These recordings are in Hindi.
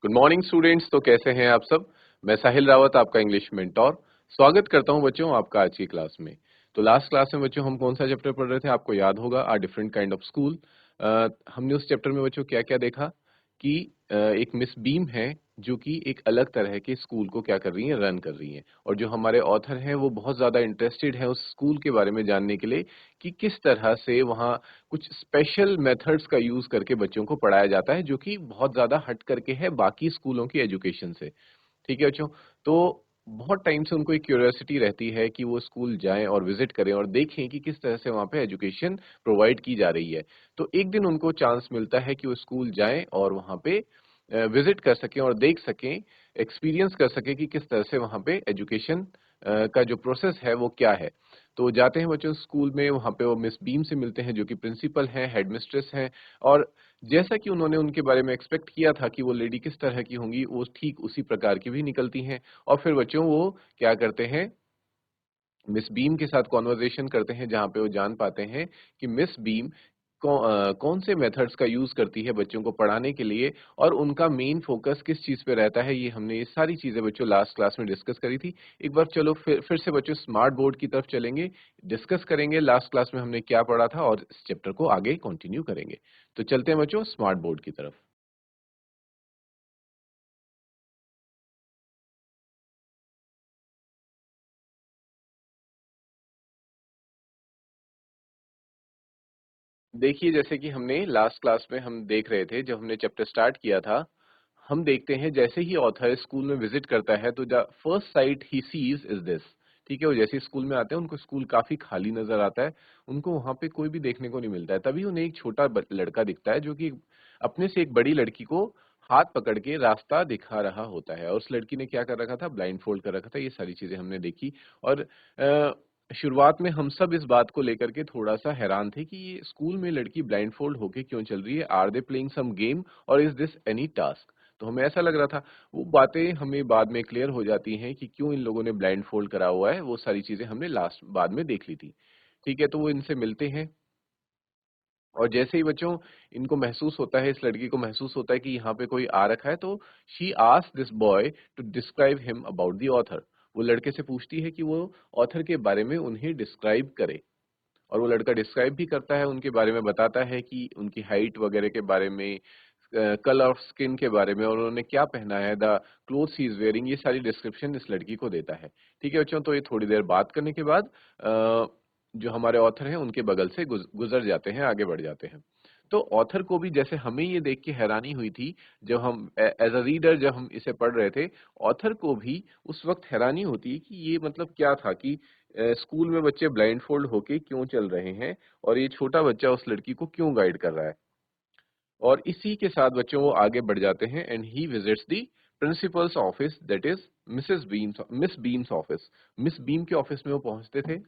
Good morning students. तो कैसे हैं आप सब। मैं साहिल रावत, आपका इंग्लिश मेंटोर। स्वागत करता हूं बच्चों आपका आज की क्लास में। तो लास्ट क्लास में बच्चों हम कौन सा चैप्टर पढ़ रहे थे, आपको याद होगा, आ डिफरेंट काइंड ऑफ स्कूल। हमने उस चैप्टर में बच्चों क्या क्या देखा कि एक मिस बीम है जो कि एक अलग तरह के स्कूल को क्या कर रही हैं, रन कर रही हैं। और जो हमारे ऑथर हैं वो बहुत ज्यादा इंटरेस्टेड है उस स्कूल के बारे में जानने के लिए कि किस तरह से वहाँ कुछ स्पेशल मेथड्स का यूज करके बच्चों को पढ़ाया जाता है, जो कि बहुत ज्यादा हट करके है बाकी स्कूलों की एजुकेशन से। ठीक है बच्चों। तो बहुत टाइम से उनको एक क्यूरियोसिटी रहती है कि वो स्कूल जाएं और विजिट करें और देखें कि किस तरह से वहाँ पे एजुकेशन प्रोवाइड की जा रही है। तो एक दिन उनको चांस मिलता है कि वो स्कूल जाएं और वहाँ पे विजिट कर सकें और देख सकें, एक्सपीरियंस कर सकें कि किस तरह से वहाँ पे एजुकेशन का जो प्रोसेस है वो क्या है। तो जाते हैं बच्चों स्कूल में, वहाँ पे वो मिस बीम से मिलते हैं जो कि प्रिंसिपल हैं, हेडमिस्ट्रेस हैं। और जैसा कि उन्होंने उनके बारे में एक्सपेक्ट किया था कि वो लेडी किस तरह की होंगी, वो ठीक उसी प्रकार की भी निकलती हैं। और फिर बच्चों वो क्या करते हैं, मिस बीम के साथ कॉन्वर्जेशन करते हैं, जहाँ पे वो जान पाते हैं कि मिस बीम कौन से मेथड्स का यूज करती है बच्चों को पढ़ाने के लिए और उनका मेन फोकस किस चीज पे रहता है। ये हमने ये सारी चीजें बच्चों लास्ट क्लास में डिस्कस करी थी। एक बार चलो फिर से बच्चों स्मार्ट बोर्ड की तरफ चलेंगे, डिस्कस करेंगे लास्ट क्लास में हमने क्या पढ़ा था और इस चैप्टर को आगे कंटिन्यू करेंगे। तो चलते हैं बच्चों स्मार्ट बोर्ड की तरफ। देखिए, जैसे कि हमने लास्ट क्लास में हम देख रहे थे, जब हमने चैप्टर स्टार्ट किया था, हम देखते हैं जैसे ही ऑथर स्कूल में विजिट करता है तो the first sight he sees is this. ठीक है, वो जैसे ही स्कूल में आते हैं उनको स्कूल काफी खाली नजर आता है, उनको वहां पे कोई भी देखने को नहीं मिलता है। तभी उन्हें एक छोटा लड़का दिखता है जो कि अपने से एक बड़ी लड़की को हाथ पकड़ के रास्ता दिखा रहा होता है। और उस लड़की ने क्या कर रखा था, ब्लाइंड फोल्ड कर रखा था। ये सारी चीजें हमने देखी। और शुरुआत में हम सब इस बात को लेकर के थोड़ा सा हैरान थे कि ये स्कूल में लड़की ब्लाइंड फोल्ड होके क्यों चल रही है, are they playing some game और इज दिस एनी टास्क। तो हमें ऐसा लग रहा था। वो बातें हमें बाद में क्लियर हो जाती हैं कि क्यों इन लोगों ने ब्लाइंड फोल्ड करा हुआ है, वो सारी चीजें हमने लास्ट बाद में देख ली थी। ठीक है, तो वो इनसे मिलते हैं और जैसे ही बच्चों इनको महसूस होता है, इस लड़की को महसूस होता है कि यहाँ पे कोई आ रखा है, तो she ask this boy to describe him about the author. वो लड़के से पूछती है कि वो ऑथर के बारे में उन्हें डिस्क्राइब करे। और वो लड़का डिस्क्राइब भी करता है, उनके बारे में बताता है कि उनकी हाइट वगैरह के बारे में, कलर ऑफ स्किन के बारे में, और उन्होंने क्या पहना है, the clothes he is wearing, ये सारी डिस्क्रिप्शन इस लड़की को देता है। ठीक है बच्चों, तो ये थोड़ी देर बात करने के बाद जो हमारे ऑथर हैं उनके बगल से गुजर जाते हैं, आगे बढ़ जाते हैं। तो ऑथर को भी जैसे हमें ये देख के हैरानी हुई थी, जब हम एज अ रीडर जब हम इसे पढ़ रहे थे, ऑथर को भी उस वक्त हैरानी होती है कि ये मतलब क्या था कि स्कूल में बच्चे ब्लाइंड फोल्ड होके क्यों चल रहे हैं और ये छोटा बच्चा उस लड़की को क्यों गाइड कर रहा है। और इसी के साथ बच्चों वो आगे बढ़ जाते हैं and he visits the principles office, that is miss beams office. Miss Beam के ऑफिस में वो पहुंचते थे।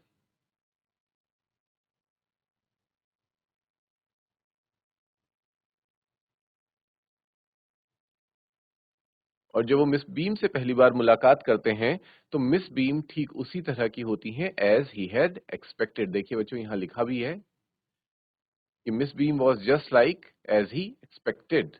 और जब वो मिस बीम से पहली बार मुलाकात करते हैं तो मिस बीम ठीक उसी तरह की होती हैं एज ही हैड एक्सपेक्टेड। देखिए बच्चों, यहाँ लिखा भी है कि miss Beam was just like as he expected.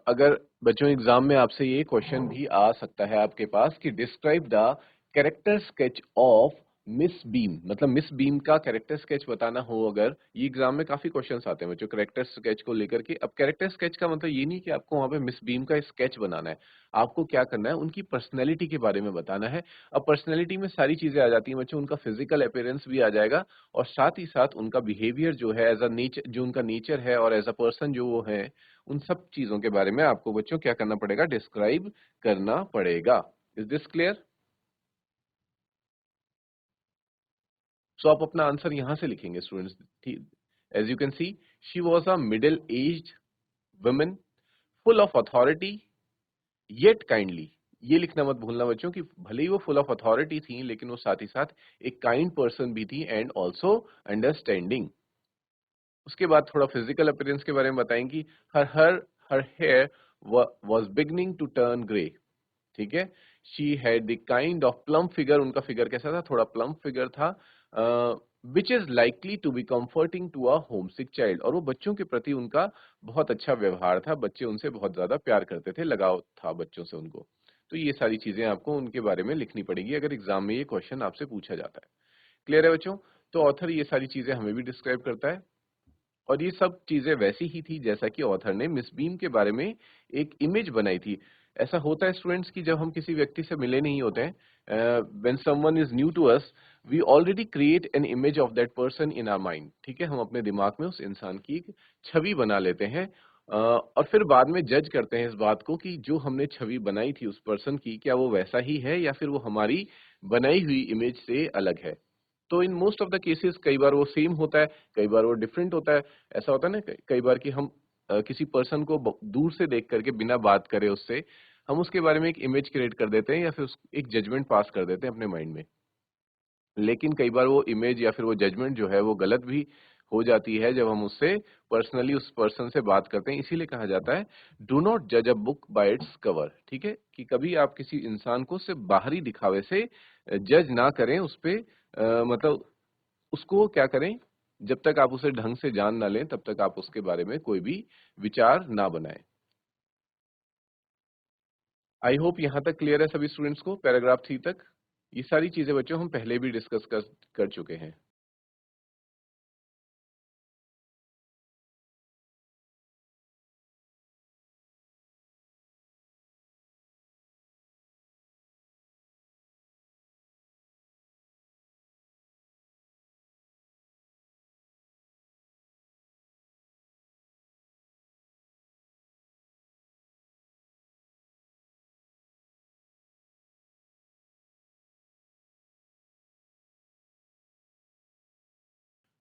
अगर बच्चों एग्जाम में आपसे ये क्वेश्चन भी आ सकता है आपके पास कि describe the character sketch of miss beam, मतलब मिस बीम का कैरेक्टर स्केच बताना हो, अगर ये एग्जाम में काफी क्वेश्चंस आते हैं बच्चों कैरेक्टर स्केच को लेकर के। अब कैरेक्टर स्केच का मतलब ये नहीं कि आपको वहां पे मिस बीम का स्केच बनाना है, आपको क्या करना है, उनकी पर्सनैलिटी के बारे में बताना है। अब पर्सनैलिटी में सारी चीजें आ जाती हैं बच्चों, उनका फिजिकल अपीयरेंस भी आ जाएगा और साथ ही साथ उनका बिहेवियर जो है एज अ नेचर, जो उनका नेचर है और एज अ पर्सन जो वो है, उन सब चीजों के बारे में आपको बच्चों क्या करना पड़ेगा, डिस्क्राइब करना पड़ेगा। Is this clear. सो आप अपना आंसर यहां से लिखेंगे students. As you can see, she was a middle aged woman, full of authority yet kindly. ये लिखना मत भूलना बच्चों कि भले ही वो फुल ऑफ अथॉरिटी थी, लेकिन वो साथ ही साथ एक काइंड पर्सन भी थी एंड ऑल्सो अंडरस्टैंडिंग। उसके बाद थोड़ा फिजिकल अपीयरेंस के बारे में बताएंगी। Her her her hair was beginning to turn gray. ठीक है, she had the kind of plump figure, उनका फिगर कैसा था, थोड़ा प्लम फिगर था, which is likely to be comforting to a homesick child, और वो बच्चों के प्रति उनका बहुत अच्छा व्यवहार था, बच्चे उनसे बहुत ज्यादा प्यार करते थे, लगाव था बच्चों से उनको। तो ये सारी चीजें आपको उनके बारे में लिखनी पड़ेगी अगर एग्जाम में ये क्वेश्चन आपसे पूछा जाता है। क्लियर है बच्चों? तो ऑथर ये सारी चीजें हमें भी डिस्क्राइब करता है, और ये सब चीजें वैसी ही थी जैसा कि ऑथर ने मिस बीम के बारे में एक इमेज बनाई थी। ऐसा होता है स्टूडेंट्स कि जब हम किसी व्यक्ति से मिले नहीं होते हैं, when someone is new to us, we already create an image of that person in our mind. ठीक है, हम अपने दिमाग में उस इंसान की एक छवि बना लेते हैं, और फिर बाद में जज करते हैं इस बात को कि जो हमने छवि बनाई थी उस पर्सन की, क्या वो वैसा ही है या फिर वो हमारी बनाई हुई इमेज से अलग है। तो in most of the cases कई बार वो सेम होता है, कई बार वो डिफरेंट होता है। ऐसा होता है ना कई बार कि हम किसी पर्सन को दूर से देख करके बिना बात करे उससे हम उसके बारे में एक इमेज क्रिएट कर देते हैं या फिर एक जजमेंट पास कर देते हैं अपने माइंड में। लेकिन कई बार वो इमेज या फिर वो जजमेंट जो है वो गलत भी हो जाती है जब हम उससे पर्सनली उस पर्सन से बात करते हैं। इसीलिए कहा जाता है डू नॉट जज a book by its cover. ठीक है, कि कभी आप किसी इंसान को सिर्फ बाहरी दिखावे से जज ना करें, उस पे मतलब उसको क्या करें, जब तक आप उसे ढंग से जान ना लें तब तक आप उसके बारे में कोई भी विचार ना बनाएं। आई होप यहाँ तक क्लियर है सभी स्टूडेंट्स को, पैराग्राफ 3 तक। ये सारी चीजें बच्चों हम पहले भी डिस्कस कर चुके हैं।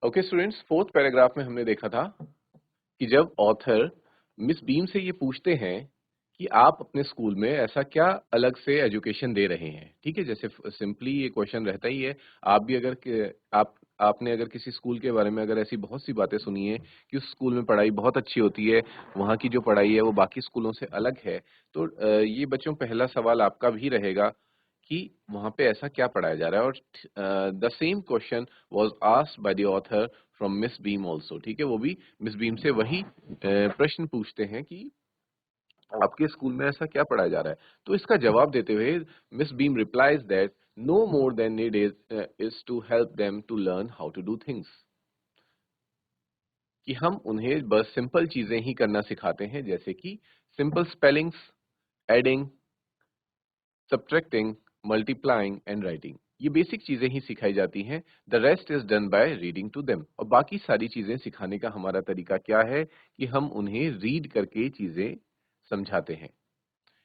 ओके स्टूडेंट्स, फोर्थ पैराग्राफ में हमने देखा था कि जब ऑथर मिस बीम से ये पूछते हैं कि आप अपने स्कूल में ऐसा क्या अलग से एजुकेशन दे रहे हैं। ठीक है, जैसे सिंपली ये क्वेश्चन रहता ही है, आप भी अगर आप आपने अगर किसी स्कूल के बारे में अगर ऐसी बहुत सी बातें सुनी है कि उस स्कूल में पढ़ाई बहुत अच्छी होती है, वहाँ की जो पढ़ाई है वो बाकी स्कूलों से अलग है, तो ये बच्चों पहला सवाल आपका भी रहेगा कि वहाँ पे ऐसा क्या पढ़ाया जा रहा है। और the same question was asked by the author from miss beam also. ठीक है, वो भी मिस बीम से वही प्रश्न पूछते हैं कि आपके स्कूल में ऐसा क्या पढ़ाया जा रहा है। तो इसका जवाब देते हुए miss Beam replies that no more than need is to help them to learn how to do things, कि हम उन्हें बस सिंपल चीजें ही करना सिखाते हैं, जैसे कि simple spellings, adding, subtracting, multiplying and writing. ये बेसिक चीजें ही सिखाई जाती हैं। The rest is done by reading to them. और बाकी सारी चीजें सिखाने का हमारा तरीका क्या है कि हम उन्हें रीड करके चीजें समझाते हैं।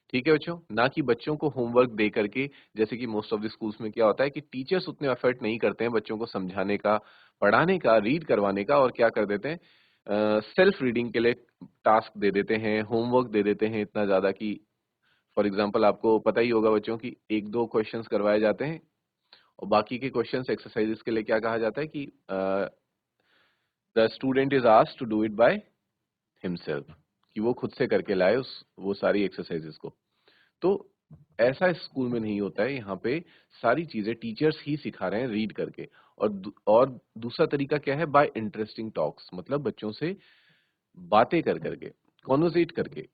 ठीक है बच्चों, ना कि बच्चों को होमवर्क दे करके। जैसे कि मोस्ट ऑफ द स्कूल्स में क्या होता है कि टीचर्स उतने एफर्ट नहीं करते हैं बच्चों को समझाने का, पढ़ाने का, रीड करवाने का, और क्या कर देते हैं सेल्फ रीडिंग के लिए टास्क दे देते हैं, होमवर्क दे देते हैं इतना ज्यादा कि फॉर एग्जाम्पल आपको पता ही होगा बच्चों की एक दो क्वेश्चंस करवाए जाते हैं और बाकी के क्वेश्चंस एक्सरसाइजेस के लिए क्या कहा जाता है कि the student is asked to do it by himself, कि वो खुद से करके लाए उस वो सारी एक्सरसाइजेस को। तो ऐसा स्कूल में नहीं होता है, यहाँ पे सारी चीजें टीचर्स ही सिखा रहे हैं रीड करके। और और दूसरा तरीका क्या है, बाय इंटरेस्टिंग टॉक्स, मतलब बच्चों से बातें कर करके, कॉन्वर्सेट करके,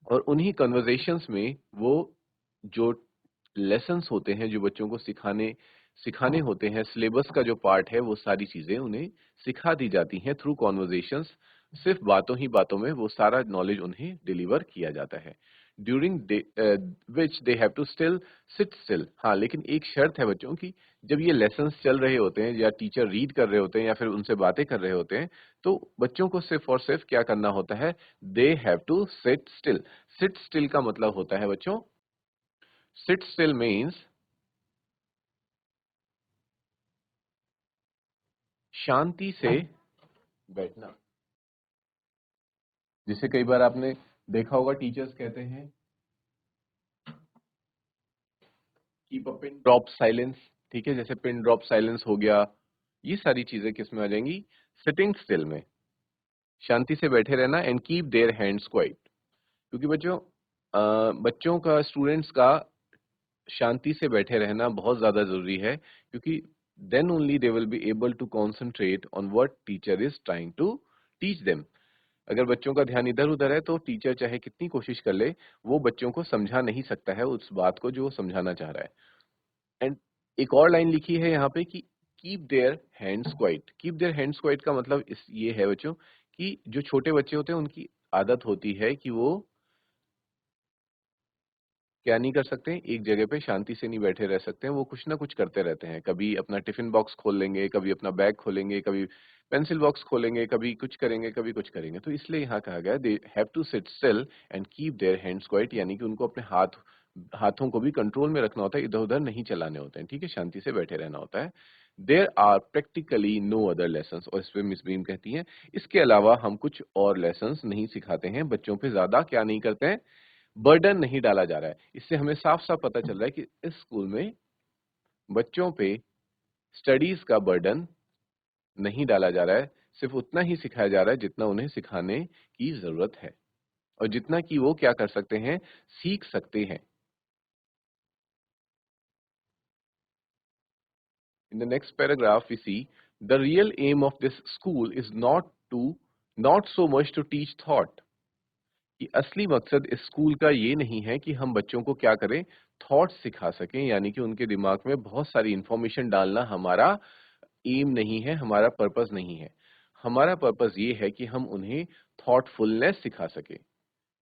और उन्हीं कन्वर्सेशंस में वो जो लेसन्स होते हैं जो बच्चों को सिखाने सिखाने होते हैं, सिलेबस का जो पार्ट है, वो सारी चीजें उन्हें सिखा दी जाती हैं थ्रू कॉन्वर्सेशंस। सिर्फ बातों ही बातों में वो सारा नॉलेज उन्हें डिलीवर किया जाता है, during which they have to still sit still. हाँ, लेकिन एक शर्त है बच्चों की, जब ये लेसन्स चल रहे होते हैं या टीचर रीड कर रहे होते हैं या फिर उनसे बातें कर रहे होते हैं, तो बच्चों को सिर्फ और सिर्फ क्या करना होता है, they have to sit still. Sit still का मतलब होता है बच्चों, सिट स्टिल मीन्स शांति से बैठना। जिसे कई बार आपने देखा होगा टीचर्स कहते हैं keep a pin drop silence. ठीक है, जैसे पिन ड्रॉप साइलेंस हो गया, ये सारी चीजें किस में आ जाएंगी, सिटिंग स्टिल में, शांति से बैठे रहना। And keep their hands quite, क्योंकि बच्चों का, स्टूडेंट्स का शांति से बैठे रहना बहुत ज़्यादा ज़रूरी है, क्योंकि then only they will be able to concentrate on what teacher is trying to teach them. अगर बच्चों का ध्यान इधर-उधर है तो टीचर चाहे कितनी कोशिश कर ले, वो बच्चों को समझा नहीं सकता है उस बात को जो वो समझाना चाह रहा है। एंड एक और लाइन लिखी है यहाँ पे कि keep their hands quite. Keep their hands quite का मतलब इस ये है बच्चों कि जो छोटे बच्चे होते हैं उनकी आदत होती है कि वो क्या नहीं कर सकते, एक जगह पे शांति से नहीं बैठे रह सकते हैं, वो कुछ ना कुछ करते रहते हैं। कभी अपना टिफिन बॉक्स खोल लेंगे, कभी अपना बैग खोलेंगे, कभी पेंसिल बॉक्स खोलेंगे, कभी कुछ करेंगे, कभी कुछ करेंगे। तो इसलिए यहाँ कहा गया they have to sit still and keep their hands quiet, यानी कि उनको अपने हाथों को भी कंट्रोल में रखना होता है, इधर-उधर नहीं चलाने होते हैं, ठीक है? शांति से बैठे रहना होता है। There are practically no other lessons, और इस पे मिस बीम कहती हैं, इसके अलावा हम कुछ और लेसन्स नहीं सिखाते हैं, बच्चों पे ज़्यादा क्या नहीं करते हैं, बर्डन नहीं डाला जा रहा है। इससे हमें साफ-साफ पता चल रहा है कि इस स्कूल में बच्चों पे स्टडीज़ का बर्डन नहीं डाला जा रहा है, सिर्फ उतना ही सिखाया जा रहा है जितना उन्हें सिखाने की ज़रूरत है और जितना कि वो क्या कर सकते हैं, सीख सकते हैं। In the next paragraph we see the real aim of this school is not so much to teach thought, कि असली मकसद इस स्कूल का ये नहीं है कि हम बच्चों को क्या करें, थॉट सिखा सकें, यानी कि उनके दिमाग में बहुत सारी इंफॉर्मेशन डालना हमारा एम नहीं है, हमारा पर्पस नहीं है। हमारा पर्पस ये है कि हम उन्हें थॉटफुलनेस सिखा सकें।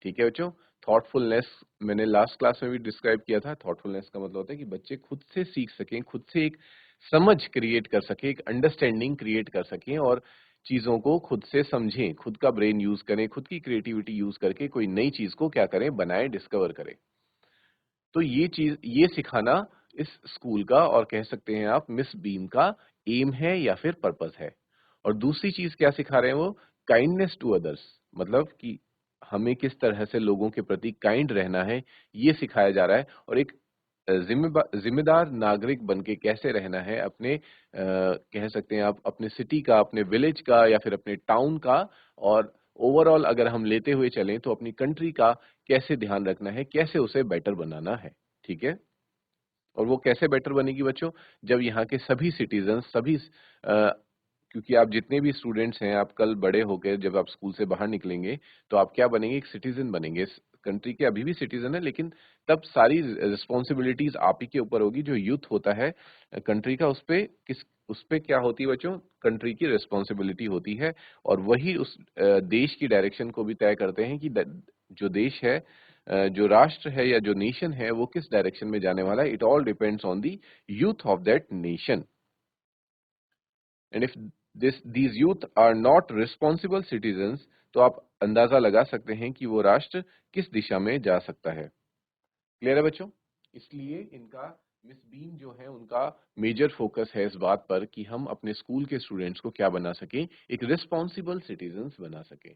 ठीक है बच्चों? थॉटफुलनेस मैंने लास्ट क्लास में भी डिस्क्राइब किया था। थॉटफुलनेस का मतलब होता है कि बच्चे खुद से सीख सकें, खुद से एक समझ क्रिएट कर सकें, एक अंडरस्टैंडिंग क्रिएट कर सकें और चीज़ों को खुद से समझें, खुद का ब्रेन यूज़ करें, खुद की क्रिएटिविटी यूज़ करके कोई नई चीज़ को क्या करें, बनाएँ, डिस्कवर करें। तो ये सिखाना इस स्कूल का और कह सकते हैं आप मिस बीम का एम है या फिर पर्पस है। और दूसरी चीज़ क्या सिखा रहे हैं वो? काइंडनेस टू अदर्स, मतलब कि हमें किस तरह से लोगों के प्रति काइंड रहना है, ये सिखाया जा रहा है और एक ज़िम्मेदार नागरिक बन के कैसे रहना है अपने कह सकते हैं आप अपने सिटी का, अपने विलेज का या फिर अपने टाउन का, और ओवरऑल अगर हम लेते हुए चलें तो अपनी कंट्री का कैसे ध्यान रखना है, कैसे उसे बेटर बनाना है, ठीक है? और वो कैसे बेटर बनेगी बच्चों? जब यहाँ के सभी सिटीज़न्स क्योंकि आप जितने भी स्टूडेंट्स हैं, आप कल बड़े होके जब आप स्कूल से बाहर निकलेंगे, तो आप क्या बनेंगे? एक सिटीज़न बनेंगे। इस कंट्री के अभी भी सिटीज़न हैं, लेकिन तब सारी रिस्पॉन्सिबिलिटीज़ आप ही के ऊपर होगी। जो यूथ होता है कंट्री का, उसपे क्या होती है बच्चों? कंट्री की रिस्पॉन्सिबिलिटी होती है और वही उस देश की डायरेक्शन को भी तय करते हैं कि जो देश है, जो राष्ट्र है या जो नेशन है, वो किस डायरेक्शन में जाने वाला है। It all depends on the youth of that nation. And if these youth are not responsible citizens, तो आप अंदाजा लगा सकते हैं कि वो राष्ट्र किस दिशा में जा सकता है। क्लियर है बच्चों? इसलिए इनका मिस बीन जो है उनका मेजर फोकस है इस बात पर कि हम अपने स्कूल के स्टूडेंट्स को क्या बना सकें, एक रिस्पॉन्सिबल सिटीजन्स बना सकें।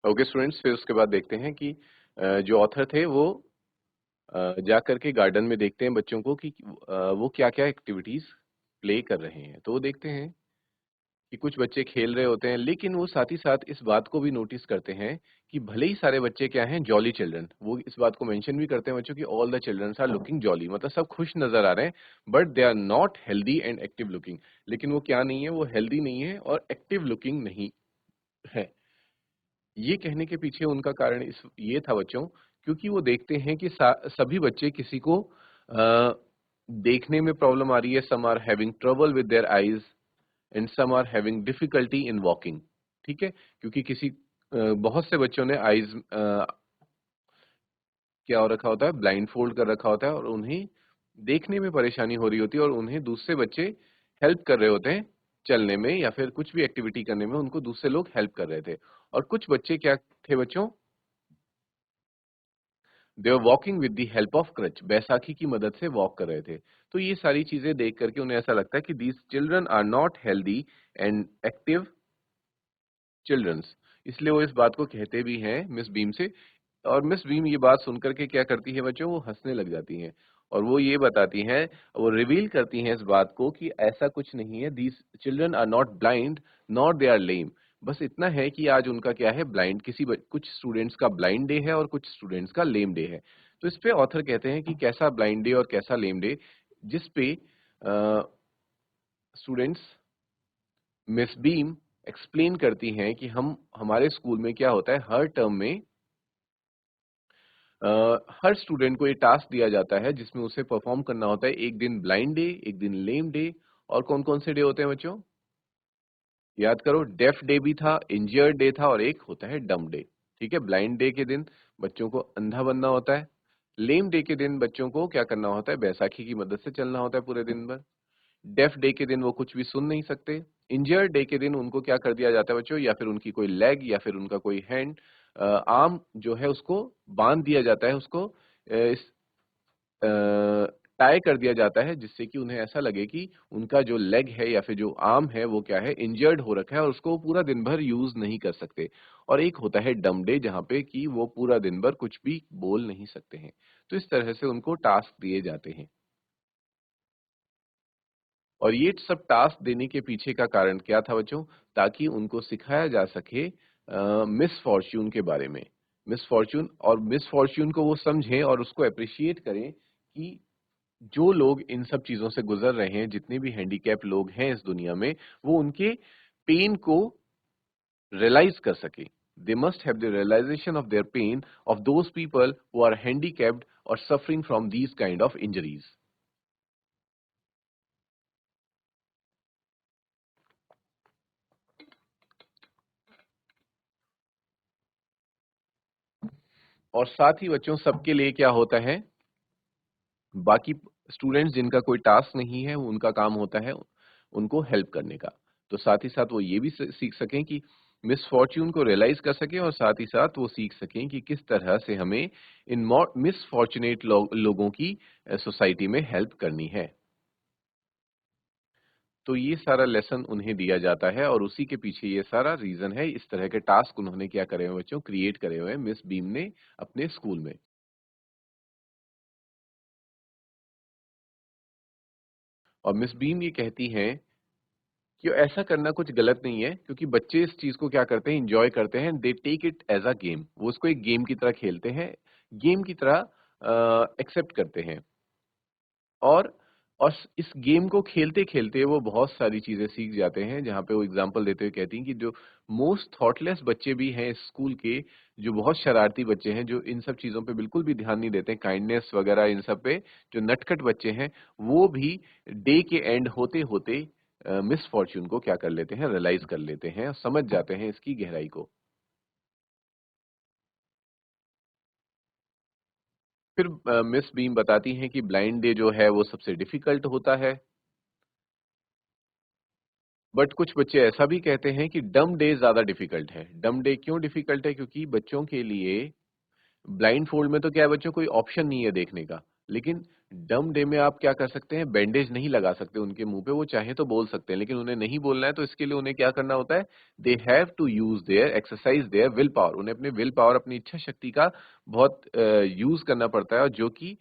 ओके स्टूडेंट्स, फिर उसके बाद देखते हैं कि जो ऑथर थे वो जा करके गार्डन में देखते हैं बच्चों को कि वो क्या-क्या एक्टिविटीज़ प्ले कर रहे हैं। तो वो देखते हैं कि कुछ बच्चे खेल रहे होते हैं, लेकिन वो साथ ही साथ इस बात को भी नोटिस करते हैं कि भले ही सारे बच्चे क्या हैं, जॉली चिल्ड्रन, वो इस बात को मेंशन भी करते हैं बच्चों कि all the childrens are looking jolly, मतलब सब खुश नज़र आ रहे हैं, but they are not healthy and active looking. लेकिन वो क्या नहीं है, वो हेल्दी नहीं है और एक्टिव लुकिंग नहीं है। ये कहने के पीछे उनका कारण ये था बच्चों, क्योंकि वो देखते हैं कि सभी बच्चे किसी को देखने में प्रॉब्लम आ रही है, some are having trouble with their eyes and some are having difficulty in walking. ठीक है? क्योंकि बहुत से बच्चों ने आईज क्या हो रखा होता है, ब्लाइंड फोल्ड कर रखा होता है और उन्हें देखने में परेशानी हो रही होती है और उन्हें दूसरे बच्चे हेल्प कर रहे होते हैं चलने में या फिर कुछ भी एक्टिविटी करने में उनको दूसरे लोग हेल्प कर रहे थे। और कुछ बच्चे क्या थे बच्चों, they were walking with the help of crutch, बैसाखी की मदद से वॉक कर रहे थे। तो ये सारी चीजें देख करके उन्हें ऐसा लगता है कि these children are not healthy and active childrens, इसलिए वो इस बात को कहते भी हैं मिस बीम से। और मिस बीम ये बात सुनकर के क्या करती है बच्चों, वो हंसने लग जाती हैं और वो ये बताती हैं, वो रिवील करती हैं इस बात को कि ऐसा कुछ नहीं है, these children are not blind not they are lame. बस इतना है कि आज उनका क्या है, ब्लाइंड कुछ स्टूडेंट्स का ब्लाइंड डे है और कुछ स्टूडेंट्स का लेम डे है। तो इस पे ऑथर कहते हैं कि कैसा ब्लाइंड डे और कैसा लेम डे, जिस पे स्टूडेंट्स मिस बीम एक्सप्लेन करती हैं कि हम हमारे स्कूल में क्या होता है, हर टर्म में हर स्टूडेंट को ये टास्क दिया जाता है जिसमें उसे परफॉर्म करना होता है। एक दिन ब्लाइंड डे, एक दिन लेम डे, और कौन कौन से डे होते हैं बच्चों, याद करो, डेफ डे भी था, इंजर्ड डे था और एक होता है डम डे। ठीक है, ब्लाइंड डे के दिन बच्चों को अंधा बनना होता है, लेम डे के दिन बच्चों को क्या करना होता है, बैसाखी की मदद से चलना होता है पूरे दिन भर, डेफ डे के दिन वो कुछ भी सुन नहीं सकते, इंजर्ड डे के दिन उनको क्या कर दिया जाता है बच्चों, या फिर उनकी कोई लेग या फिर उनका कोई हैंड, आर्म जो है उसको बांध दिया जाता है, उसको इस टाई कर दिया जाता है, जिससे कि उन्हें ऐसा लगे कि उनका जो लेग है या फिर जो आर्म है वो क्या है, इंजर्ड हो रखा है और उसको वो पूरा दिन भर यूज नहीं कर सकते। और एक होता है डम डे, जहाँ पे कि वो पूरा दिन भर कुछ भी बोल नहीं सकते हैं। तो इस तरह से उनको टास्क दिए जाते हैं। और ये सब टास्क देने के पीछे का कारण क्या था बच्चों, ताकि उनको सिखाया जा सके मिस फॉर्च्यून के बारे में। मिस फॉर्च्यून, और मिस फॉर्च्यून को वो समझें और उसको अप्रिशिएट करें कि जो लोग इन सब चीजों से गुजर रहे हैं, जितने भी हैंडीकैप लोग हैं इस दुनिया में, वो उनके पेन को रियलाइज कर सके। They must have the realisation of their pain of those people who are handicapped और suffering from these kind of injuries. और साथ ही बच्चों सबके लिए क्या होता है, बाकी स्टूडेंट्स जिनका कोई टास्क नहीं है, उनका काम होता है उनको हेल्प करने का। तो साथ ही साथ वो ये भी सीख सकें कि मिसफॉर्च्यून को रियलाइज कर सकें, और साथ ही साथ वो सीख सकें कि किस तरह से हमें इन मिसफॉर्चुनेट लोगों की सोसाइटी में हेल्प करनी है। तो ये सारा लेसन उन्हें दिया जाता है और उसी के पीछे ये सारा रीजन है, इस तरह के टास्क उन्होंने क्या करे हुए बच्चों, क्रिएट करे हुए हैं मिस बीम ने अपने स्कूल में। और मिस बीम ये कहती हैं कि ऐसा करना कुछ गलत नहीं है, क्योंकि बच्चे इस चीज को क्या करते हैं, एंजॉय करते हैं, they take it as a game, वो उसको एक गेम की तरह खेलते हैं, गेम की तरह एक्सेप्ट करते हैं। और इस गेम को खेलते खेलते वो बहुत सारी चीजें सीख जाते हैं, जहाँ पे वो एग्जांपल देते हुए कहती हैं कि जो मोस्ट थॉटलेस बच्चे भी हैं इस स्कूल के, जो बहुत शरारती बच्चे हैं, जो इन सब चीजों पे बिल्कुल भी ध्यान नहीं देते, काइंडनेस वगैरह इन सब पे, जो नटखट बच्चे हैं, वो भी डे के एंड होते होते मिस फॉर्च्यून को क्या कर लेते हैं, रियलाइज कर लेते हैं, समझ जाते हैं इसकी गहराई को। फिर मिस बीम बताती हैं कि ब्लाइंड डे जो है वो सबसे डिफिकल्ट होता है, बट कुछ बच्चे ऐसा भी कहते हैं कि डम डे ज्यादा डिफिकल्ट है। डम डे क्यों डिफिकल्ट है, क्योंकि बच्चों के लिए ब्लाइंड फोल्ड में तो क्या है बच्चों, कोई ऑप्शन नहीं है देखने का, लेकिन डम डे में आप क्या कर सकते हैं, बैंडेज नहीं लगा सकते उनके मुंह पे, वो चाहे तो बोल सकते हैं लेकिन उन्हें नहीं बोलना है, तो इसके लिए उन्हें क्या करना होता है, they have to use their exercise their will power, उन्हें अपने विल पावर, अपनी इच्छा शक्ति का बहुत यूज करना पड़ता है, और जो कि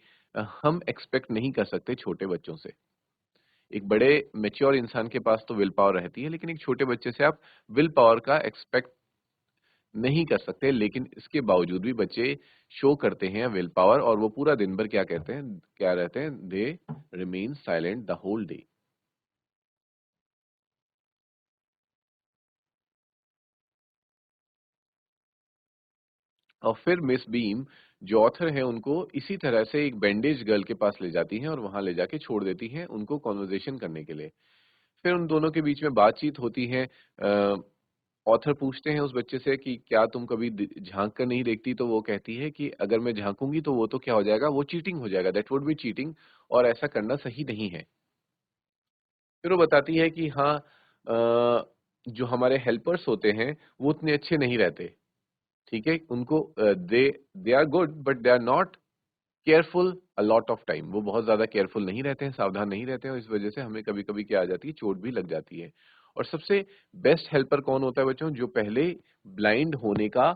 हम एक्सपेक्ट नहीं कर सकते छोटे बच्चों से। एक बड़े मैच्योर इंसान के पास तो विल पावर रहती है, लेकिन एक छोटे बच्चे से आप विल पावर का एक्सपेक्ट नहीं कर सकते, लेकिन इसके बावजूद भी बच्चे शो करते हैं विल पावर, और वो पूरा दिन भर क्या कहते हैं, क्या रहते हैं, they remain silent the whole day. और फिर मिस बीम जो ऑथर है उनको इसी तरह से एक बैंडेज गर्ल के पास ले जाती हैं और वहां ले जाके छोड़ देती हैं उनको कॉन्वर्जेशन करने के लिए। फिर उन दोनों के बीच में बातचीत होती है। ऑथर पूछते हैं उस बच्चे से कि क्या तुम कभी झांक कर नहीं देखती, तो वो कहती है कि अगर मैं झांकूंगी तो वो तो क्या हो जाएगा, वो चीटिंग हो जाएगा, दैट वुड बी चीटिंग, और ऐसा करना सही नहीं है। फिर वो बताती है कि हाँ, जो हमारे हेल्पर्स होते हैं वो उतने अच्छे नहीं रहते, ठीक है? उनको they are good but they are not careful a lot of time. वो बहुत ज़्यादा केयरफुल नहीं रहते हैं, सावधान नहीं रहते हैं और इस वजह से हमें कभी-कभी क्या आ जाती है, चोट भी लग जाती है। और सबसे बेस्ट हेल्पर कौन होता है बच्चों? जो पहले ब्लाइंड होने का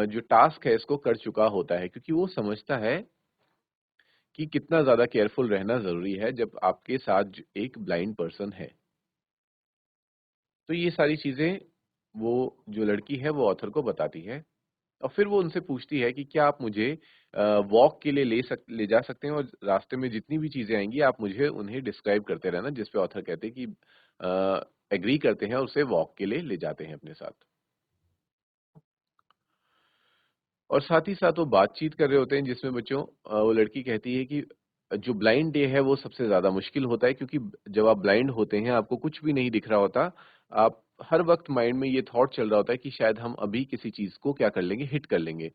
जो टास्क है इसको कर चुका होता है, क्योंकि वो समझता है कि कितना ज़्यादा केयरफुल रहना ज़रूरी है जब आपके साथ एक ब्लाइंड पर्सन है। तो ये सारी चीज़ें वो जो लड़की है वो ऑथर को बताती है और फिर वो उनसे पूछती है कि क्या आप मुझे वॉक के लिए ले जा सकते हैं और रास्ते में जितनी भी चीज़ें आएँगी आप मुझे उन्हें डिस्क्राइब करते रहना, जिस पे ऑथर कहते हैं कि एग्री करते हैं और उसे वॉक के लिए ले जाते हैं अपने साथ। और साथ ही साथ वो बातचीत कर रहे होते हैं जिसमें बच्चों वो लड़की कहती है कि जो ब्लाइंड डे है वो सबसे ज़्यादा मुश्किल होता है, क्योंकि जब आप ब्लाइंड होते हैं आपको कुछ भी नहीं दिख रहा होता। आप हर वक़्त माइंड में ये थॉट चल रहा होता है कि शायद हम अभी किसी चीज़ को क्या कर लेंगे, हिट कर लेंगे।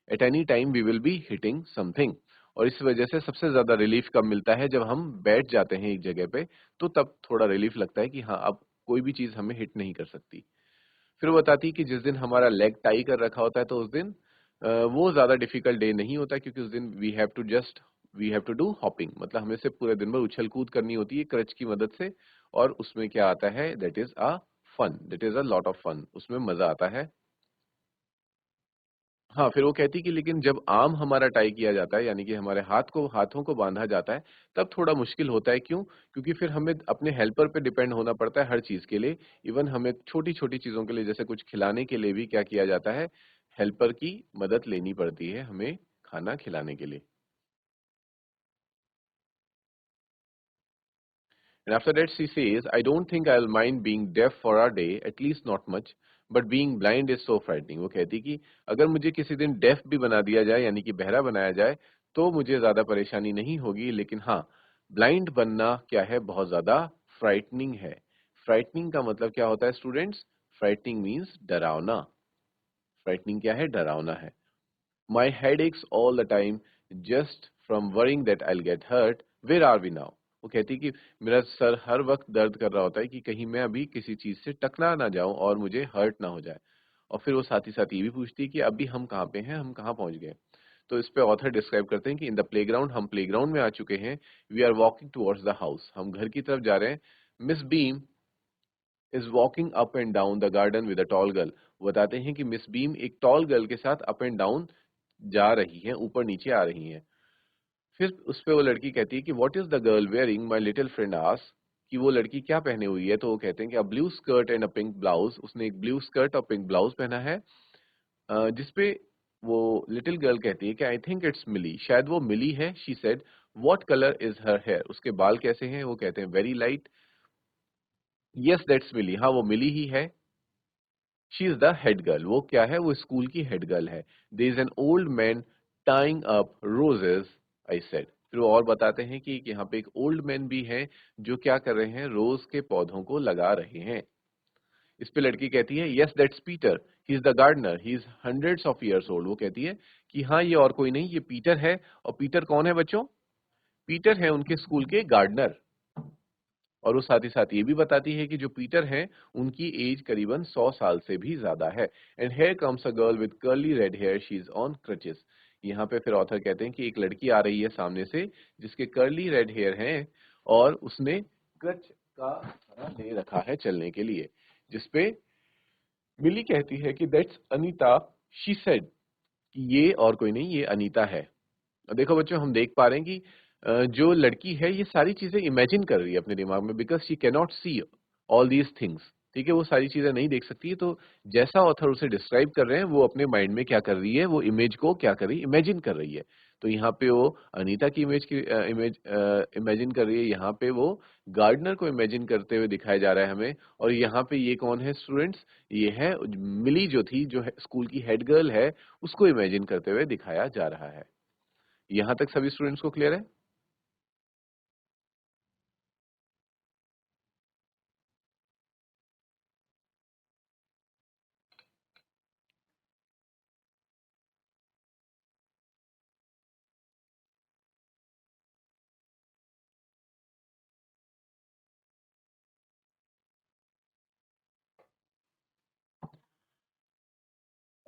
At any time we will be hitting something. और इस वजह से सबसे ज़्यादा रिलीफ़ कब मिलता है, जब हम बैठ जाते हैं एक जगह पे, तो तब थोड़ा रिलीफ़ लगता है कि हाँ, अब कोई भी चीज़ हमें हिट नहीं कर सकती। फिर वो बताती है कि जिस दिन हमारा लेग टाई कर रखा होता है तो उस दिन वो ज़्यादा डिफिकल्ट डे नहीं होता, क्योंकि उस दिन we have to do hopping, मतलब हमें सिर्फ पूरे दिन भर उछल-कूद करनी होती है क्रच की मदद से। और उसमें क्या आता है, that is a lot of fun, उसमें मज़ा आता है। हाँ, फिर वो कहती कि लेकिन जब आर्म हमारा टाई किया जाता है, यानी कि हमारे हाथों को बाँधा जाता है, तब थोड़ा मुश्किल होता है, क्यों? क्योंकि फिर हमें अपने हेल्पर पे डिपेंड होना पड़ता है हर चीज़ के लिए। इवन हमें छोटी-छोटी चीज़ों के लिए, जैसे कुछ खिलाने के लिए भी क्या किया जाता है, हेल्पर की मदद लेनी पड़ती है हमें खाना खिलाने के लिए। And after that she says, I don't think I'll mind being deaf for a day, at least not much, but being blind is so frightening। वो कहती कि अगर मुझे किसी दिन डेफ भी बना दिया जाए, यानी कि बहरा बनाया जाए, तो मुझे ज़्यादा परेशानी नहीं होगी, लेकिन हाँ, ब्लाइंड बनना क्या है, बहुत ज़्यादा फ्राइटनिंग है। फ्राइटनिंग का मतलब क्या होता है स्टूडेंट्स? फ्राइटनिंग मीन्स डरावना। फ्राइटनिंग क्या है? डरावना है। My headaches all the time just from worrying that I'll get hurt. Where are we now? वो कहती कि मेरा सर हर वक्त दर्द कर रहा होता है कि कहीं मैं अभी किसी चीज से टकरा ना जाऊं और मुझे हर्ट ना हो जाए। और फिर वो साथ ही साथ ये भी पूछती है कि अभी हम कहाँ पे हैं, हम कहाँ पहुंच गए। तो इस पे ऑथर डिस्क्राइब करते हैं कि इन द प्लेग्राउंड, हम प्लेग्राउंड में आ चुके हैं। We are walking towards the house, हम घर की तरफ जा रहे हैं। Miss Beam is walking up and down the garden with a tall girl. बताते हैं कि मिस बीम एक टॉल गर्ल के साथ अप एंड डाउन जा रही हैं, ऊपर नीचे आ रही हैं। फिर उस पे वो लड़की कहती है कि what is the girl wearing, my little friend asks, कि वो लड़की क्या पहने हुई है। तो वो कहते हैं कि a blue skirt and a pink blouse, उसने एक ब्लू स्कर्ट और पिंक ब्लाउज पहना है। जिसपे वो लिटिल गर्ल कहती है कि आई थिंक इट्स मिली, शायद वो मिली है। She said, what colour is her hair, उसके बाल कैसे हैं। वो कहते हैं very light. Yes that's Milly, हाँ वो मिली ही है। She is the head girl, वो क्या है, वो स्कूल की हेड गर्ल है। There is an old man tying up roses, I said. फिर वो और बताते हैं कि यहाँ पे एक ओल्ड मैन भी है जो क्या कर रहे हैं, रोज के पौधों को लगा रहे हैं। इस पे लड़की कहती है yes that's Peter, he is the gardener, he is hundreds of years old. वो कहती है कि हाँ ये और कोई नहीं, ये पीटर है। और पीटर कौन है बच्चों? पीटर है उनके स्कूल के गार्डनर। और वो साथ ही साथ ये भी बताती है कि जो पीटर हैं उनकी एज करीबन 100 साल से भी ज्यादा है। And here comes a girl with curly red hair, she is on crutches. यहाँ पे फिर ऑथर कहते हैं कि एक लड़की आ रही है सामने से जिसके कर्ली रेड हेयर हैं और उसने क्रच का सहारा ले रखा है चलने के लिए। जिसपे मिली कहती है कि दैट्स अनीता, शी सेड, कि ये और कोई नहीं, ये अनीता है। देखो बच्चों, हम देख पा रहे हैं कि जो लड़की है ये सारी चीजें इमेजिन कर रही है अपने दिमाग में, because she can not see all these things. ठीक है, वो सारी चीजें नहीं देख सकती है। तो जैसा ऑथर उसे डिस्क्राइब कर रहे हैं वो अपने माइंड में क्या कर रही है, वो इमेज को क्या कर रही है, इमेजिन कर रही है। तो यहाँ पे वो अनीता की इमेज इमेजिन कर रही है, यहाँ पे वो गार्डनर को इमेजिन करते हुए दिखाया जा रहा है हमें। और यहाँ पे ये कौन है स्टूडेंट्स? ये है मिली, जो थी, जो स्कूल की हेड गर्ल है, उसको इमेजिन करते हुए दिखाया जा रहा है। यहाँ तक सभी स्टूडेंट्स को क्लियर है?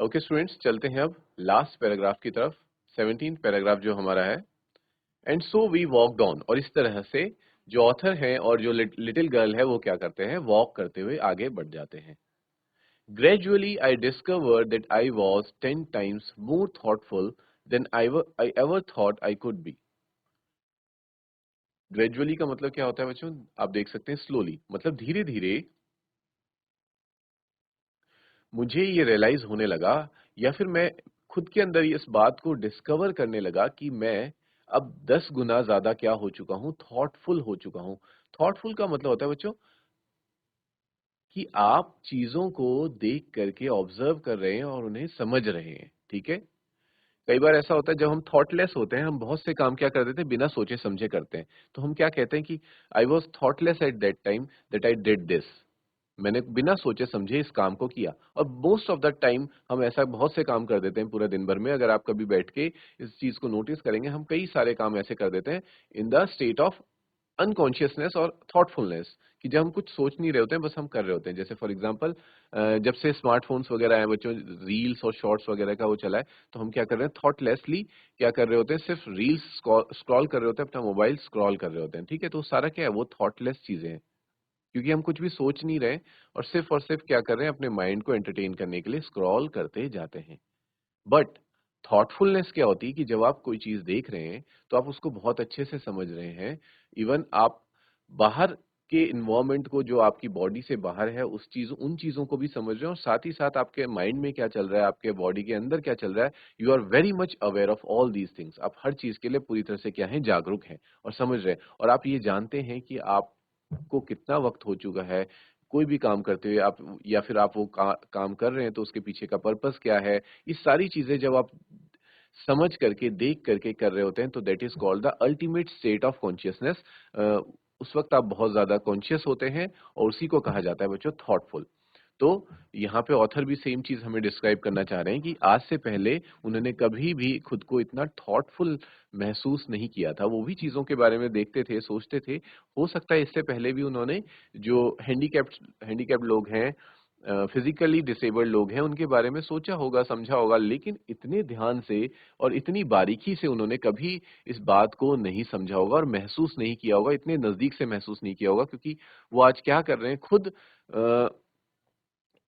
ओके स्टूडेंट्स, चलते हैं अब लास्ट पैराग्राफ की तरफ। 17th पैराग्राफ जो हमारा है, and so we walked on. और इस तरह से जो ऑथर है और जो लिटिल गर्ल है वो क्या करते हैं, वॉक करते हुए आगे बढ़ जाते हैं। Gradually I discovered that I was 10 times more thoughtful than I ever thought I could be. Gradually का मतलब क्या होता है बच्चों, आप देख सकते हैं स्लोली, मतलब धीरे धीरे मुझे ये रियलाइज होने लगा, या फिर मैं खुद के अंदर इस बात को डिस्कवर करने लगा कि मैं अब 10 गुना ज्यादा क्या हो चुका हूँ, थॉटफुल हो चुका हूँ। थॉटफुल का मतलब होता है बच्चों कि आप चीजों को देख करके ऑब्जर्व कर रहे हैं और उन्हें समझ रहे हैं। ठीक है, कई बार ऐसा होता है जब हम थॉटलेस होते हैं, हम बहुत से काम क्या कर देते हैं, बिना सोचे समझे करते हैं। तो हम क्या कहते हैं कि I was thoughtless at that time that I did this. मैंने बिना सोचे समझे इस काम को किया। और मोस्ट ऑफ द टाइम हम ऐसा बहुत से काम कर देते हैं पूरे दिन भर में। अगर आप कभी बैठ के इस चीज को नोटिस करेंगे, हम कई सारे काम ऐसे कर देते हैं in the state of unconsciousness और थॉटफुलनेस, कि जब हम कुछ सोच नहीं रहे होते हैं, बस हम कर रहे होते हैं। जैसे फॉर एग्जांपल, जब से स्मार्टफोन्स वगैरह आए बच्चों, रील्स और शॉर्ट्स वगैरह का वो चला है, तो हम क्या कर रहे हैं, थॉटलेसली क्या कर रहे होते हैं, सिर्फ रील्स स्क्रॉल कर रहे होते हैं, अपना मोबाइल स्क्रॉल कर रहे होते हैं। ठीक है, तो सारा क्या है, वो थॉटलेस चीजें हैं, क्योंकि हम कुछ भी सोच नहीं रहे और सिर्फ क्या कर रहे हैं, अपने माइंड को एंटरटेन करने के लिए स्क्रॉल करते जाते हैं। बट थॉटफुलनेस क्या होती है कि जब आप कोई चीज देख रहे हैं तो आप उसको बहुत अच्छे से समझ रहे हैं। इवन आप बाहर के इन्वायरमेंट को, जो आपकी बॉडी से बाहर है, उन चीजों को भी समझ रहे हैं, और साथ ही साथ आपके माइंड में क्या चल रहा है, आपके बॉडी के अंदर क्या चल रहा है, you are very much aware of all these things. आप हर चीज के लिए पूरी तरह से क्या है, जागरूक हैं और समझ रहे हैं। और आप ये जानते हैं कि आपको कितना वक्त हो चुका है कोई भी काम करते हुए, आप या फिर आप वो काम कर रहे हैं तो उसके पीछे का पर्पस क्या है। ये सारी चीजें जब आप समझ करके, देख करके कर रहे होते हैं, तो that is called the ultimate state of consciousness. उस वक्त आप बहुत ज्यादा कॉन्शियस होते हैं, और उसी को कहा जाता है बच्चों थॉटफुल। तो यहाँ पे ऑथर भी सेम चीज हमें डिस्क्राइब करना चाह रहे हैं कि आज से पहले उन्होंने कभी भी खुद को इतना थॉटफुल महसूस नहीं किया था। वो भी चीजों के बारे में देखते थे, सोचते थे। हो सकता है इससे पहले भी उन्होंने, जो हैंडीकैप्ड लोग हैं, फिजिकली डिसेबल्ड लोग हैं, उनके बारे में सोचा होगा, समझा होगा, लेकिन इतने ध्यान से और इतनी बारीकी से उन्होंने कभी इस बात को नहीं समझा होगा और महसूस नहीं किया होगा, इतने नजदीक से महसूस नहीं किया होगा, क्योंकि वो आज क्या कर रहे हैं, खुद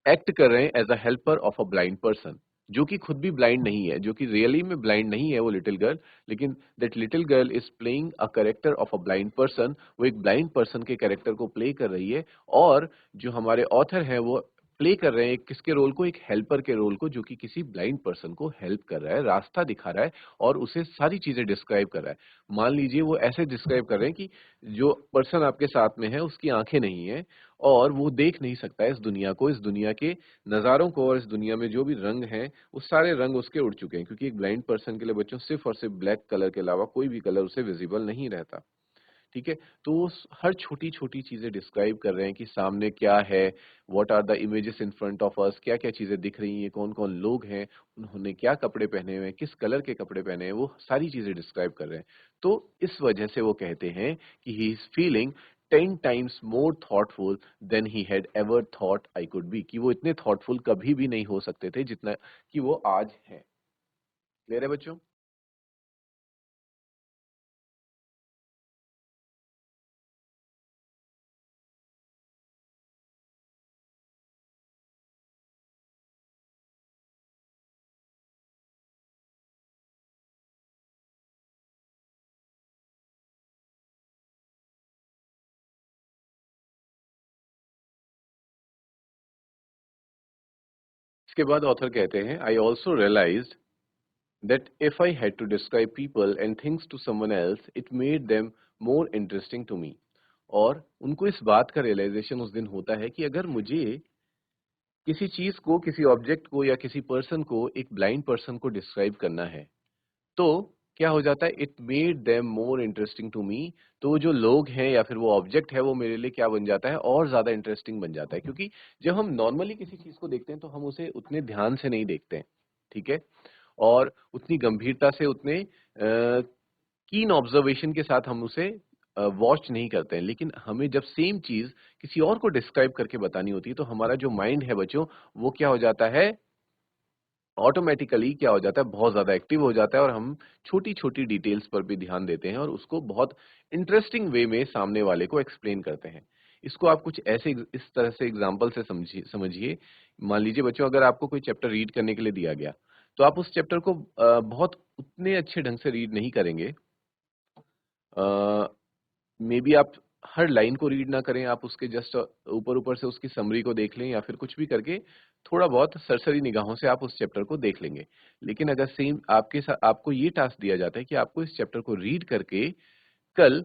एक्ट कर रहे हैं as a helper of a blind person, जो कि खुद भी ब्लाइंड नहीं है, जो कि रियली में ब्लाइंड नहीं है वो लिटिल गर्ल, लेकिन that little girl is playing a character of a blind person. वो एक ब्लाइंड पर्सन के कैरेक्टर को प्ले कर रही है, और जो हमारे ऑथर है वो प्ले कर रहे हैं किसके रोल को, एक हेल्पर के रोल को, जो कि किसी ब्लाइंड पर्सन को हेल्प कर रहा है, रास्ता दिखा रहा है, और उसे सारी चीजें डिस्क्राइब कर रहा है। मान लीजिए वो ऐसे डिस्क्राइब कर रहे हैं कि जो पर्सन आपके साथ में है उसकी आंखें नहीं है, और वो देख नहीं सकता है इस दुनिया को, इस दुनिया के नज़ारों को, और इस दुनिया में जो भी रंग हैं, वो सारे रंग उसके उड़ चुके हैं, क्योंकि एक ब्लाइंड पर्सन के लिए बच्चों सिर्फ और सिर्फ ब्लैक कलर के अलावा कोई भी कलर उसे विजिबल नहीं रहता। ठीक है, तो वो हर छोटी छोटी चीजें डिस्क्राइब कर रहे हैं कि सामने क्या है, what are the images in front of us, क्या क्या चीजें दिख रही हैं, कौन कौन लोग हैं, उन्होंने क्या कपड़े पहने हुए हैं, किस कलर के कपड़े पहने हैं, वो सारी चीजें डिस्क्राइब कर रहे हैं। तो इस वजह से वो कहते हैं कि he is feeling 10 times more thoughtful than he had ever thought I could be, कि वो इतने थॉटफुल कभी भी नहीं हो सकते थे जितना कि वो आज हैं। क्लियर है बच्चों? इसके बाद ऑथर कहते हैं, I also realized that if I had to describe people and things to someone else, it made them more interesting to me. और उनको इस बात का रियलाइजेशन उस दिन होता है कि अगर मुझे किसी चीज को, किसी ऑब्जेक्ट को या किसी पर्सन को एक ब्लाइंड पर्सन को डिस्क्राइब करना है, तो क्या हो जाता है, it made them more interesting to me. तो वो जो लोग हैं या फिर वो ऑब्जेक्ट है, वो मेरे लिए क्या बन जाता है, और ज्यादा इंटरेस्टिंग बन जाता है। क्योंकि जब हम नॉर्मली किसी चीज को देखते हैं तो हम उसे उतने ध्यान से नहीं देखते हैं। ठीक है, और उतनी गंभीरता से, उतने कीन ऑब्जर्वेशन के साथ हम उसे वॉच नहीं करते हैं। लेकिन हमें जब सेम चीज किसी और को डिस्क्राइब करके बतानी होती है, तो हमारा जो माइंड है बच्चों, वो क्या हो जाता है, ऑटोमेटिकली क्या हो जाता है, बहुत ज़्यादा एक्टिव हो जाता है और हम छोटी-छोटी डिटेल्स पर भी ध्यान देते हैं और उसको बहुत इंटरेस्टिंग वे में सामने वाले को एक्सप्लेन करते हैं। इसको आप कुछ ऐसे इस तरह से एग्जांपल से समझिए। मान लीजिए बच्चों, अगर आपको कोई चैप्टर रीड करने के लिए दिया गया, तो आप उस चैप्टर को बहुत उतने अच्छे ढंग से रीड नहीं करेंगे। मे बी आप हर लाइन को रीड ना करें, आप उसके जस्ट ऊपर-ऊपर से उसकी समरी को देख लें या फिर कुछ भी करके थोड़ा बहुत सरसरी निगाहों से आप उस चैप्टर को देख लेंगे। लेकिन अगर सेम आपको ये टास्क दिया जाता है कि आपको इस चैप्टर को रीड करके कल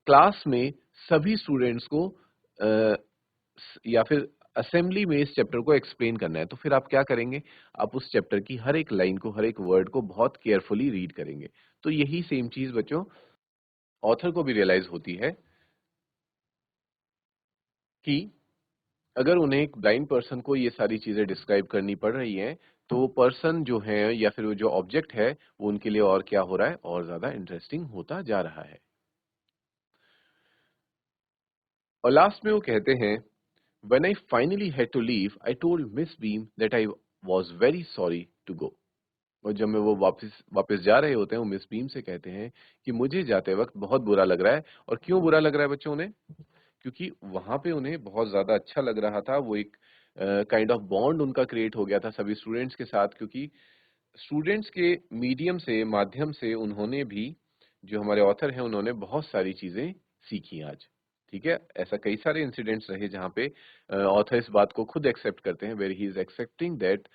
क्लास में सभी स्टूडेंट्स को या फिर असेंबली में इस चैप्टर को एक्सप्लेन करना है, तो फिर आप क्या करेंगे? आप उस चैप्टर की हर एक लाइन को, हर एक वर्ड को बहुत केयरफुली रीड करेंगे। तो यही सेम चीज़ बच्चों ऑथर को भी रियलाइज़ होती है कि अगर उन्हें एक ब्लाइंड पर्सन को ये सारी चीज़ें डिस्क्राइब करनी पड़ रही हैं, तो वो पर्सन जो है या फिर वो जो ऑब्जेक्ट है, वो उनके लिए और क्या हो रहा है? और ज़्यादा इंटरेस्टिंग होता जा रहा है। और लास्ट में वो कहते हैं, "When I finally had to leave, I told Miss Beam that I was very sorry to go." और जब मैं वो वापस वापस जा रहे होते हैं, वो मिस बीम से कहते हैं कि मुझे जाते वक़्त बहुत बुरा लग रहा है। और क्यों बुरा लग रहा है बच्चों उन्हें? क्योंकि वहाँ पे उन्हें बहुत ज़्यादा अच्छा लग रहा था। वो एक काइंड ऑफ बॉन्ड उनका क्रिएट हो गया था सभी स्टूडेंट्स के साथ, क्योंकि स्टूडेंट्स के माध्यम से उन्होंने भी, जो हमारे ऑथर हैं, उन्होंने बहुत सारी चीज़ें सीखी आज। ठीक है? ऐसा कई सारे इंसिडेंट्स रहे जहाँ पे ऑथर इस बात को खुद एक्सेप्ट करते हैं, where he is accepting that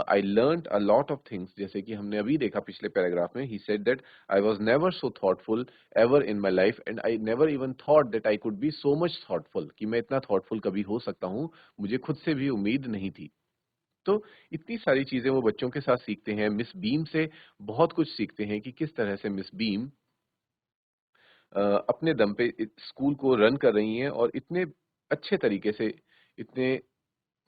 I learned a lot of things. जैसे कि हमने अभी देखा पिछले पैराग्राफ में, he said that I was never so thoughtful ever in my life and I never even thought that I could be so much thoughtful, कि मैं इतना थॉटफुल कभी हो सकता हूँ, मुझे खुद से भी उम्मीद नहीं थी। तो इतनी सारी चीज़ें वो बच्चों के साथ सीखते हैं। मिस बीम से बहुत कुछ सीखते हैं कि किस तरह से मिस बीम अपने दम पे स्कूल को रन कर रही हैं और इतने अच्छे तरीके से, इतने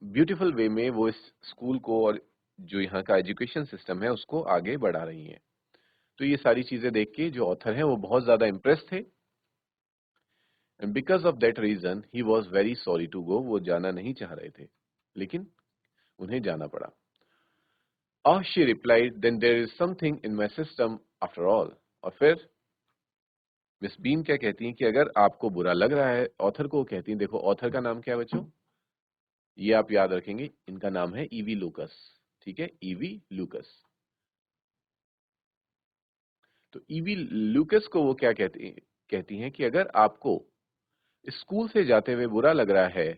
ब्यूटीफुल वे में वो इस स्कूल को और जो यहाँ का एजुकेशन सिस्टम है उसको आगे बढ़ा रही हैं। तो ये सारी चीज़ें देख के जो ऑथर हैं वो बहुत ज़्यादा इम्प्रेस थे and because of that reason he was very sorry to go. वो जाना नहीं चाह रहे थे, लेकिन उन्हें जाना पड़ा। "Oh," she replied, "then there is something in my system after all." और फिर मिस बीम क्या कहती हैं कि अगर आपको बुरा लग रहा है, ऑथर को कहती हैं, देखो ऑथर का नाम क्या है बच्चों? ये आप याद रखेंगे, इनका नाम है ईवी लूकास। ठीक है? EV Lucas. तो ईवी लूकास को वो क्या कहती हैं कि अगर आपको स्कूल से जाते हुए बुरा लग रहा है,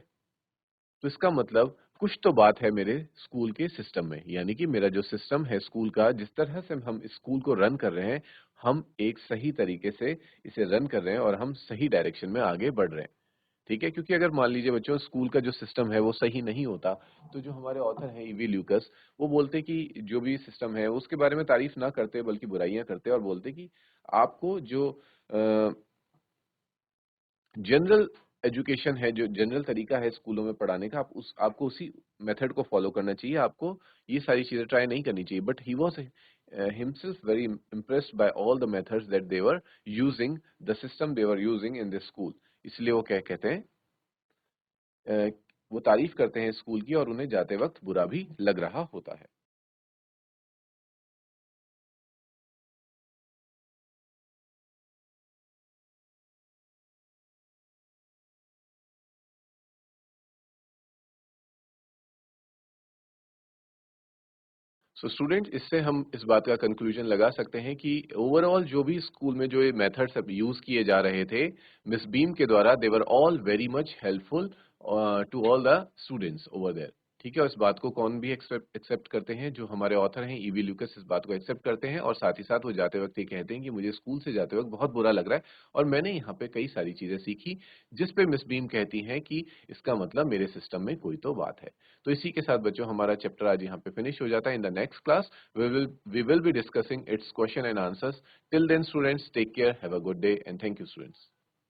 तो इसका मतलब कुछ तो बात है मेरे स्कूल के सिस्टम में। यानी कि मेरा जो सिस्टम है स्कूल का, जिस तरह से हम स्कूल को रन कर रहे हैं, हम एक सही तरीके से इसे रन कर रहे हैं और हम सही डायरेक्शन में आगे बढ़ रहे हैं। ठीक है? क्योंकि अगर मान लीजिए बच्चों स्कूल का जो सिस्टम है वो सही नहीं होता, तो जो हमारे ऑथर हैं ईवी ल्यूकास, वो बोलते कि जो भी सिस्टम है उसके बारे में तारीफ ना करते बल्कि बुराइयां करते और बोलते कि आपको जो जनरल एजुकेशन है, जो जनरल तरीका है स्कूलों में पढ़ाने का, आपको उसी मेथड को फॉलो करना चाहिए, आपको ये सारी चीज़ें ट्राई नहीं करनी चाहिए। But he was himself very impressed by all the methods that they were using, the system they were using in this school. इसलिए वो क्या कहते हैं, अ, वो तारीफ करते हैं स्कूल की और उन्हें जाते वक़्त बुरा भी लग रहा होता है। सो स्टूडेंट, इससे हम इस बात का कंक्लूजन लगा सकते हैं कि ओवरऑल जो भी स्कूल में जो ये मेथड्स अब यूज किए जा रहे थे मिस बीम के द्वारा, they were all very much helpful to all the students over there. ठीक है? और इस बात को कौन भी एक्सेप्ट करते हैं? जो हमारे ऑथर हैं ईवी ल्यूकास, इस बात को एक्सेप्ट करते हैं और साथ ही साथ वो जाते वक्त ये कहते हैं कि मुझे स्कूल से जाते वक्त बहुत बुरा लग रहा है और मैंने यहाँ पे कई सारी चीजें सीखी, जिस पे मिस बीम कहती हैं कि इसका मतलब मेरे सिस्टम में कोई तो बात है। तो इसी के साथ बच्चों हमारा चैप्टर आज यहाँ पे फिनिश हो जाता है। In the next class we will be discussing its question and answers. Till then students, take care, have a good day and thank you students.